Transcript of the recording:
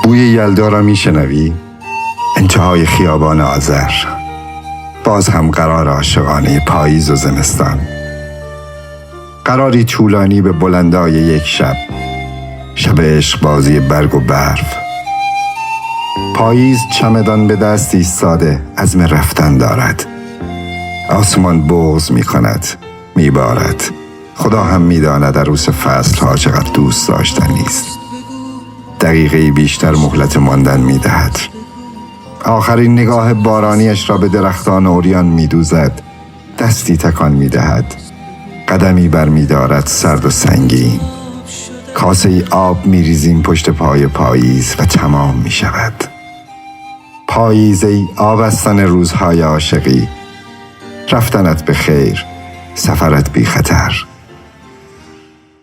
بوی یلدا را میشنوی؟ انتهای خیابان آذر. باز هم قرار عاشقانه پاییز و زمستان. قراری طولانی به بلندای یک شب. شب عشق بازی برگ و برف. پاییز چمدان به دست ایستاده عزم رفتن دارد. آسمان بغض می کند، می بارد. خدا هم می داند عروس فصل ها چقدر دوست داشتن نیست. دقیقه بیشتر مهلت ماندن می دهد. آخرین نگاه بارانیش را به درختان عریان می دوزد. دستی تکان می دهد. قدمی بر می دارد سرد و سنگین. کاسه ای آب می ریزیم پشت پای پاییز و تمام می شود. پاییز ای آبستن روزهای عاشقی. رفتنت به خیر، سفرت بی خطر.